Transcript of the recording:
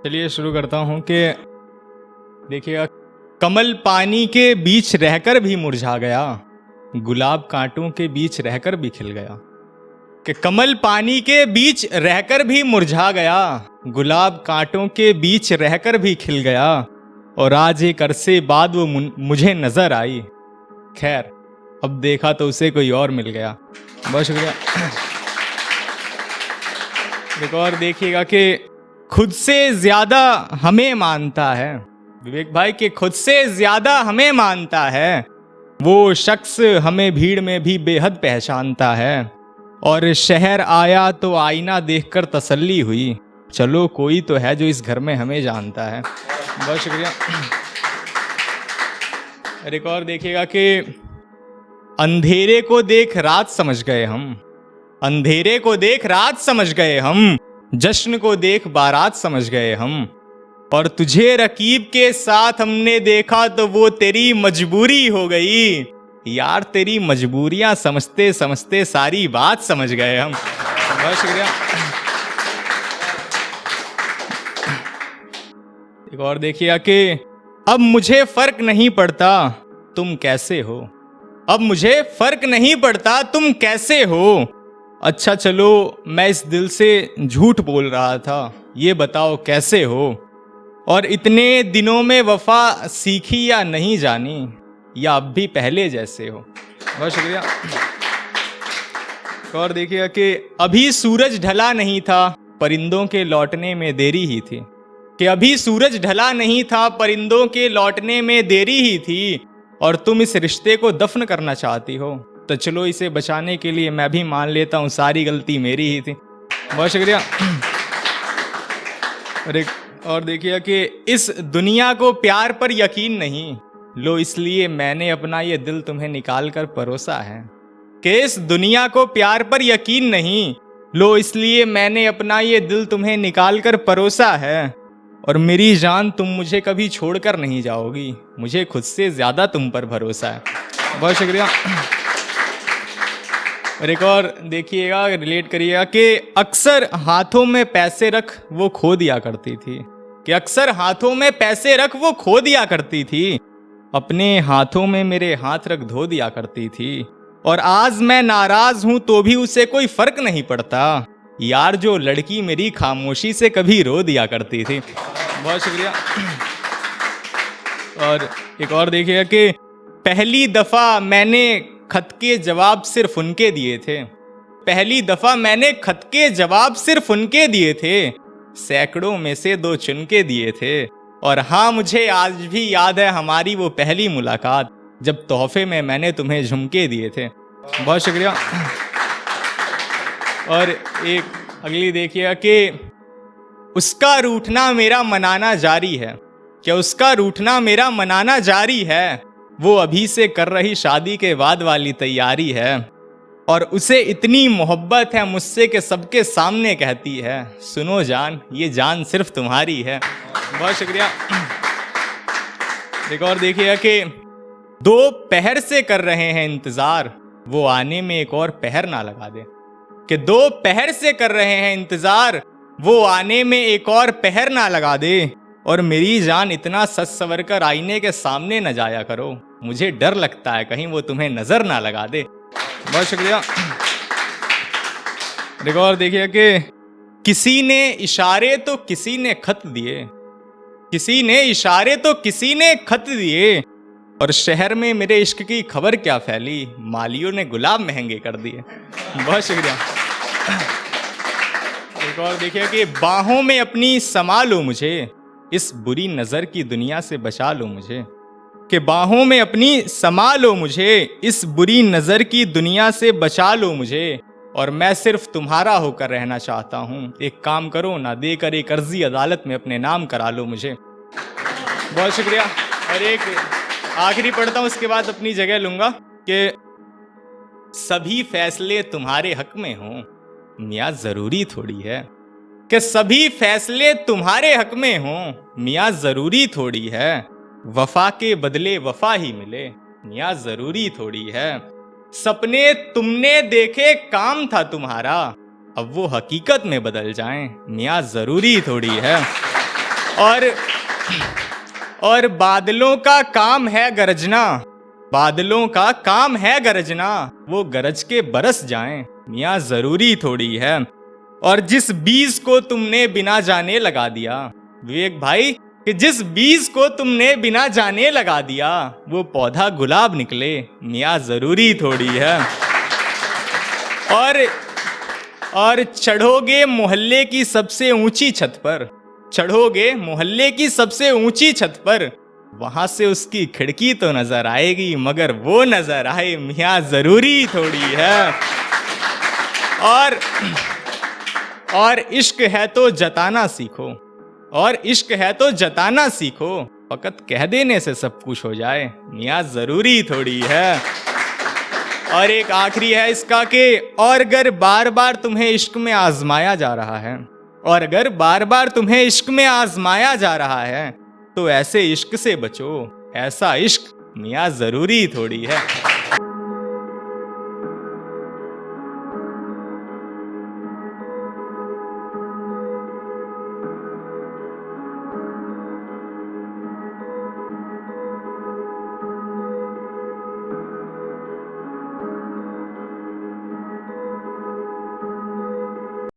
चलिए शुरू करता हूँ कि देखिएगा, कमल पानी के बीच रहकर भी मुरझा गया, गुलाब कांटों के बीच रहकर भी खिल गया। कि कमल पानी के बीच रहकर भी मुरझा गया, गुलाब कांटों के बीच रहकर भी खिल गया, और आज एक अरसे बाद वो मुझे नजर आई। खैर अब देखा तो उसे कोई और मिल गया। बहुत शुक्रिया। एक और देखिएगा कि खुद से ज्यादा हमें मानता है, विवेक भाई, कि खुद से ज्यादा हमें मानता है, वो शख्स हमें भीड़ में भी बेहद पहचानता है। और शहर आया तो आईना देखकर तसल्ली हुई, चलो कोई तो है जो इस घर में हमें जानता है। बहुत शुक्रिया। एक और देखिएगा कि अंधेरे को देख रात समझ गए हम, अंधेरे को देख रात समझ गए हम, जश्न को देख बारात समझ गए हम। और तुझे रकीब के साथ हमने देखा तो वो तेरी मजबूरी हो गई। यार तेरी मजबूरियां समझते समझते सारी बात समझ गए हम। बहुत शुक्रिया। एक और देखिए कि अब मुझे फर्क नहीं पड़ता तुम कैसे हो, अब मुझे फर्क नहीं पड़ता तुम कैसे हो। अच्छा चलो मैं इस दिल से झूठ बोल रहा था, ये बताओ कैसे हो। और इतने दिनों में वफा सीखी या नहीं जानी, या अब भी पहले जैसे हो। बहुत शुक्रिया। और देखिएगा कि अभी सूरज ढला नहीं था, परिंदों के लौटने में देरी ही थी। कि अभी सूरज ढला नहीं था, परिंदों के लौटने में देरी ही थी। और तुम इस रिश्ते को दफन करना चाहती हो, तो चलो इसे बचाने के लिए मैं भी मान लेता हूँ सारी गलती मेरी ही थी। बहुत शुक्रिया। और देखिए कि इस दुनिया को प्यार पर यकीन नहीं, लो इसलिए मैंने अपना ये दिल तुम्हें निकाल कर परोसा है। कि इस दुनिया को प्यार पर यकीन नहीं, लो इसलिए मैंने अपना ये दिल तुम्हें निकाल कर परोसा है। और मेरी जान तुम मुझे कभी छोड़कर नहीं जाओगी, मुझे खुद से ज्यादा तुम पर भरोसा है। बहुत शुक्रिया। और एक और देखिएगा, रिलेट करिएगा कि अक्सर हाथों में पैसे रख वो खो दिया करती थी। कि अक्सर हाथों में पैसे रख वो खो दिया करती थी, अपने हाथों में मेरे हाथ रख धो दिया करती थी। और आज मैं नाराज हूं तो भी उसे कोई फर्क नहीं पड़ता, यार जो लड़की मेरी खामोशी से कभी रो दिया करती थी। बहुत शुक्रिया। और एक और देखिएगा कि पहली दफा मैंने खत के जवाब सिर्फ उनके दिए थे, पहली दफा मैंने खत के जवाब सिर्फ उनके दिए थे, सैकड़ों में से 2 चुन के दिए थे। और हाँ मुझे आज भी याद है हमारी वो पहली मुलाकात, जब तोहफे में मैंने तुम्हें झुमके दिए थे। बहुत शुक्रिया। और एक अगली देखिएगा कि उसका रूठना मेरा मनाना जारी है, क्या उसका रूठना मेरा मनाना जारी है, वो अभी से कर रही शादी के बाद वाली तैयारी है। और उसे इतनी मोहब्बत है मुझसे कि सबके सामने कहती है, सुनो जान ये जान सिर्फ तुम्हारी है। बहुत शुक्रिया। एक और देखिएगा कि 2 पहर से कर रहे हैं इंतजार, वो आने में एक और पहर ना लगा दे। कि 2 पहर से कर रहे हैं इंतजार, वो आने में एक और पहर ना लगा दे। और मेरी जान इतना सच सवर कर आईने के सामने न जाया करो, मुझे डर लगता है कहीं वो तुम्हें नजर ना लगा दे। बहुत शुक्रिया। एक और देखिए कि किसी ने इशारे तो किसी ने खत दिए, किसी ने इशारे तो किसी ने खत दिए। और शहर में मेरे इश्क की खबर क्या फैली, मालियों ने गुलाब महंगे कर दिए। बहुत शुक्रिया। एक और देखिए कि बाहों में अपनी समा लो मुझे, इस बुरी नजर की दुनिया से बचा लो मुझे। कि बाहों में अपनी समा लो मुझे, इस बुरी नजर की दुनिया से बचा लो मुझे। और मैं सिर्फ तुम्हारा होकर रहना चाहता हूँ, एक काम करो ना देकर एक अर्जी अदालत में अपने नाम करा लो मुझे। बहुत शुक्रिया। और एक आखिरी पढ़ता हूँ, उसके बाद अपनी जगह लूंगा। कि सभी फैसले तुम्हारे हक में हों, मियाँ जरूरी थोड़ी है। कि सभी फैसले तुम्हारे हक में हों, मियाँ जरूरी थोड़ी है। वफा के बदले वफा ही मिले, मियाँ जरूरी थोड़ी है। सपने तुमने देखे काम था तुम्हारा, अब वो हकीकत में बदल जाएं, मियाँ जरूरी थोड़ी है। और बादलों का काम है गरजना, बादलों का काम है गरजना, वो गरज के बरस जाएं मियाँ जरूरी थोड़ी है। और जिस बीज को तुमने बिना जाने लगा दिया विवेक भाई, कि जिस बीज को तुमने बिना जाने लगा दिया वो पौधा गुलाब निकले मियाँ जरूरी थोड़ी है। और चढ़ोगे मोहल्ले की सबसे ऊंची छत पर, चढ़ोगे मोहल्ले की सबसे ऊंची छत पर, वहां से उसकी खिड़की तो नजर आएगी मगर वो नजर आए मियाँ जरूरी थोड़ी है। और इश्क है तो जताना सीखो, और इश्क है तो जताना सीखो, फकत कह देने से सब कुछ हो जाए मियाँ जरूरी थोड़ी है। और एक आखिरी है इसका कि और अगर बार बार तुम्हें इश्क में आजमाया जा रहा है, और अगर बार बार तुम्हें इश्क में आजमाया जा रहा है, तो ऐसे इश्क से बचो, ऐसा इश्क मियाँ जरूरी थोड़ी है।